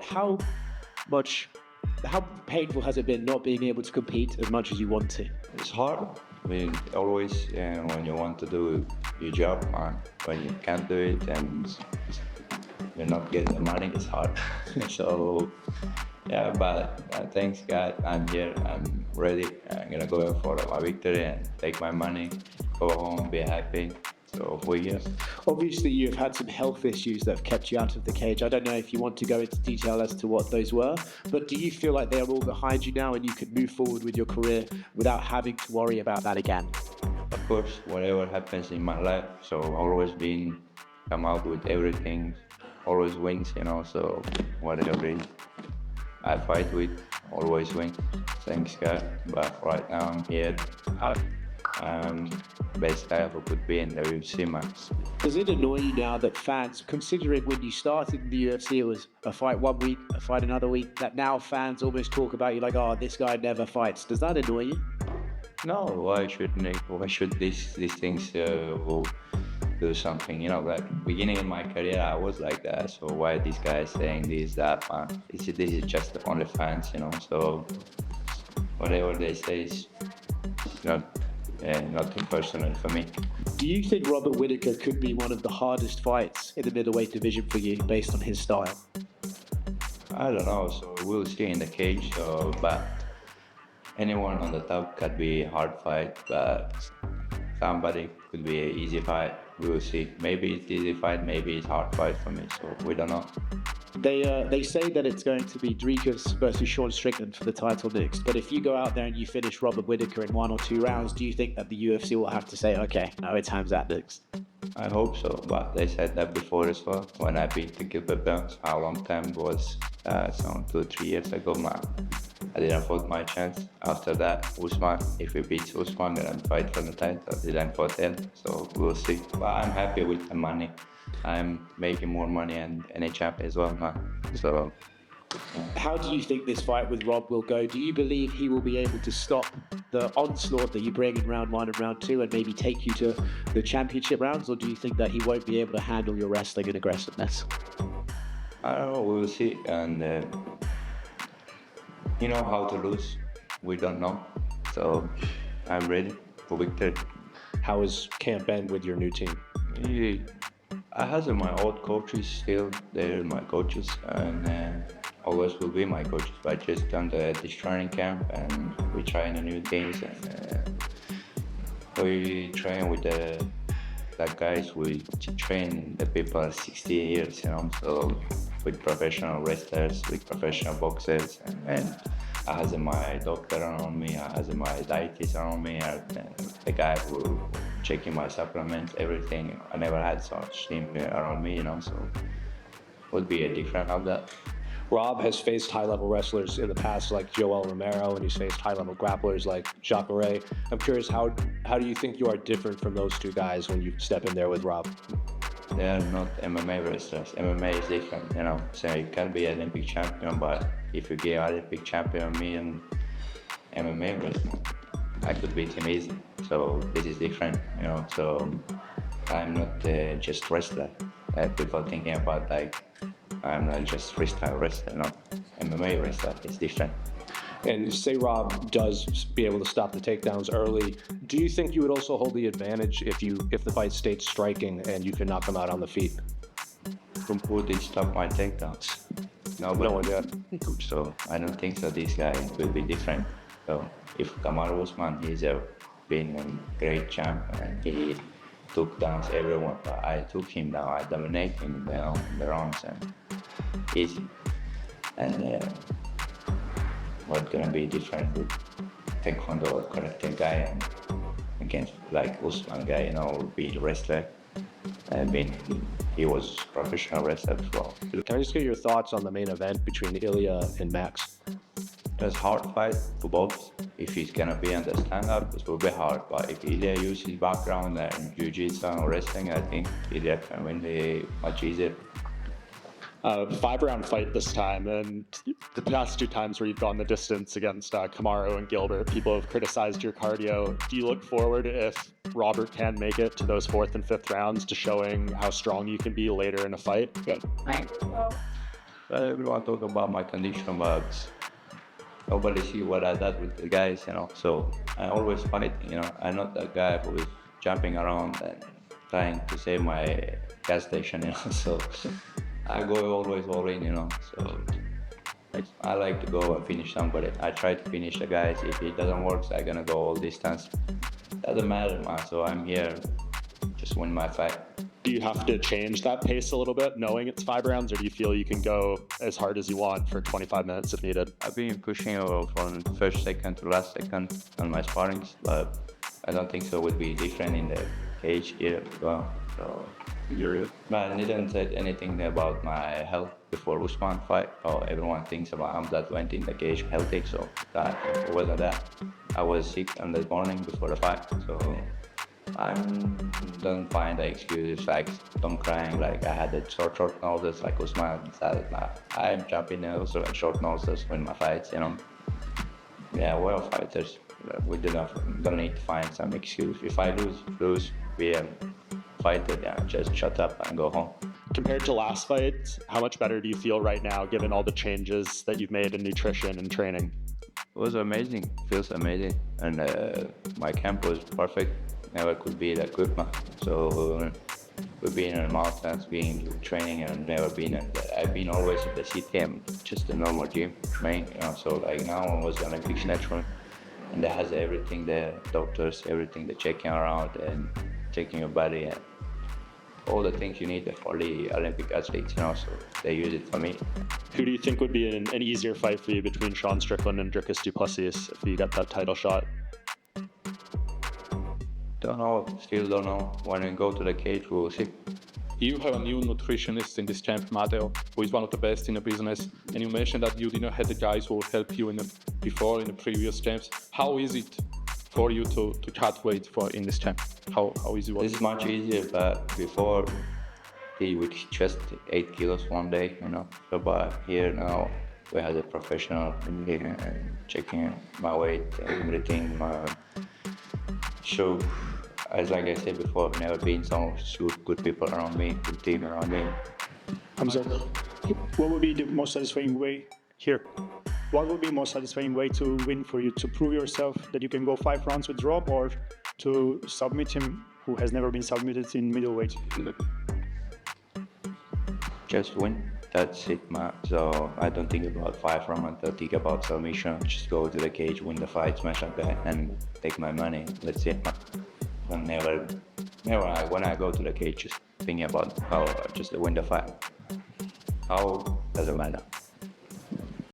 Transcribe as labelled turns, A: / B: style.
A: how painful has it been not being able to compete as much as you want to?
B: It's hard. I mean, always when you want to do your job, when you can't do it and you're not getting the money, it's hard. So, yeah, but thanks God, I'm here, I'm ready. I'm gonna go for my victory and take my money, go home, be happy. So for years.
A: Obviously, you've had some health issues that have kept you out of the cage. I don't know if you want to go into detail as to what those were, but do you feel like they are all behind you now and you can move forward with your career without having to worry about that again?
B: Of course, whatever happens in my life, so always come out with everything, always wins, so whatever it is, I fight with, always win, thanks God, but right now I'm here. Best guy who could be in the UFC, man.
A: Does it annoy you now that fans, considering when you started in the UFC, it was a fight one week, a fight another week, that now fans almost talk about you like, oh, this guy never fights. Does that annoy you?
B: No, why should these things will do something? Like beginning in my career, I was like that. So why these guys saying this, that, man? This is just only fans, So whatever they say is nothing personal for me.
A: Do you think Robert Whittaker could be one of the hardest fights in the middleweight division for you based on his style?
B: I don't know, so we'll see in the cage, but anyone on the top could be a hard fight, but somebody could be an easy fight. We'll see. Maybe it's easy fight, maybe it's hard fight for me, so we don't know.
A: They say that it's going to be Dricus versus Sean Strickland for the title next, but if you go out there and you finish Robert Whittaker in 1 or 2 rounds, do you think that the UFC will have to say, okay, no, it's Khamzat next?
B: I hope so, but they said that before as well, when I beat the Gilbert Burns, how long time was, 2-3 years ago, man. I didn't fight my chance. After that, Usman, if he beats Usman, then I'll fight for the title. I didn't fight him, so we'll see. But I'm happy with the money. I'm making more money and any champ as well, man. So.
A: How do you think this fight with Rob will go? Do you believe he will be able to stop the onslaught that you bring in round 1 and round 2 and maybe take you to the championship rounds, or do you think that he won't be able to handle your wrestling and aggressiveness?
B: I don't know, we'll see. And how to lose, we don't know. So I'm ready for victory.
C: How is camp been with your new team?
B: I have my old coaches still, they're my coaches, and always will be my coaches. I just done this training camp and we trying the new things, and we train with the guys, we train the people 60 years, so with professional wrestlers, with professional boxers, and I have my doctor around me, I have my dietitian around me, and the guy who checking my supplements, everything. I never had such team around me, so would be a different of that.
C: Rob has faced high-level wrestlers in the past like Joel Romero, and he's faced high-level grapplers like Jacare. I'm curious, how do you think you are different from those two guys when you step in there with Rob?
B: They are not MMA wrestlers. MMA is different, So you can be an Olympic champion, but if you get Olympic champion, me and MMA wrestler, I could beat him easy. So this is different, So I'm not just wrestler. People thinking about I'm not just freestyle wrestler, no. MMA wrestler is different.
C: And say Rob does be able to stop the takedowns early, do you think you would also hold the advantage if the fight stayed striking and you could knock him out on the feet?
B: From who did stop my takedowns?
C: No one yet.
B: So I don't think so. This guy will be different. So if Kamaru Usman, he's been a great champ and he took down everyone, but I took him down. I dominated him down in the rounds and easy. And what's gonna be different with Taekwondo or Karate guy and against like Usman guy, will be the wrestler. He was professional wrestler as well.
C: Can I just get your thoughts on the main event between Ilya and Max?
B: It's a hard fight for both. If he's gonna be on the stand-up, it will be hard. But if Ilya uses his background in jiu-jitsu or wrestling, I think Ilya can win much easier.
D: 5-round fight this time, and the past 2 times where you've gone the distance against Kamaru and Gilbert, people have criticized your cardio. Do you look forward, if Robert can make it to those 4th and 5th rounds, to showing how strong you can be later in a fight?
B: Everyone talk about my condition, but nobody see what I did with the guys, So I always fight, I'm not that guy who is jumping around and trying to save my gas station, So I go always all in, So I like to go and finish somebody. I try to finish the guys. If it doesn't work, I'm gonna go all distance. Doesn't matter, man. So I'm here, just win my fight.
D: Do you have to change that pace a little bit, knowing it's 5 rounds, or do you feel you can go as hard as you want for 25 minutes if needed?
B: I've been pushing from first second to last second on my sparrings, but I don't think so it would be different in the cage here as well. So, but I didn't say anything about my health before Usman fight. Oh, everyone thinks about Khamzat went in the cage healthy, so that it wasn't that. I was sick on the morning before the fight, so I don't find the excuses like don't crying like I had the short noses like Usman said. I'm jumping also at short noses in my fights, Yeah, we're all fighters. We don't need to find some excuse. If I lose, we fight it, just shut up and go home.
D: Compared to last fight, how much better do you feel right now, given all the changes that you've made in nutrition and training?
B: It was amazing, feels amazing, and my camp was perfect. Never could be that good, man. So we've been in the mountains, been training, and never been. I've been always at the CTM, just a normal gym training. So like now I was on Olympics natural, and that has everything there, doctors, everything, the checking around and checking your body and all the things you need for the Olympic athletes, So they use it for me.
D: Who do you think would be an easier fight for you between Sean Strickland and Dricus du Plessis if you get that title shot?
B: Don't know, still don't know. When we go to the cage, we'll see.
E: You have a new nutritionist in this champ, Matteo, who is one of the best in the business. And you mentioned that you didn't have the guys who help you in the previous champs. How is it for you to cut weight in this champ? How easy was it?
B: This is much easier, but before he would just 8 kilos one day, So but here now we have a professional in here and checking my weight, everything, So, as like I said before, I've never been so good people around me, good team around me.
F: Khamzat, what would be the most satisfying way here? What would be the most satisfying way to win for you? To prove yourself that you can go 5 rounds with Rob, or to submit him, who has never been submitted in middleweight?
B: Just win. That's it, man. So I don't think about 5 rounds. I don't think about submission. Just go to the cage, win the fight, smash that guy, and take my money. That's it, man. And never. When I go to the cage, just thinking about how just to win the fight. How doesn't matter.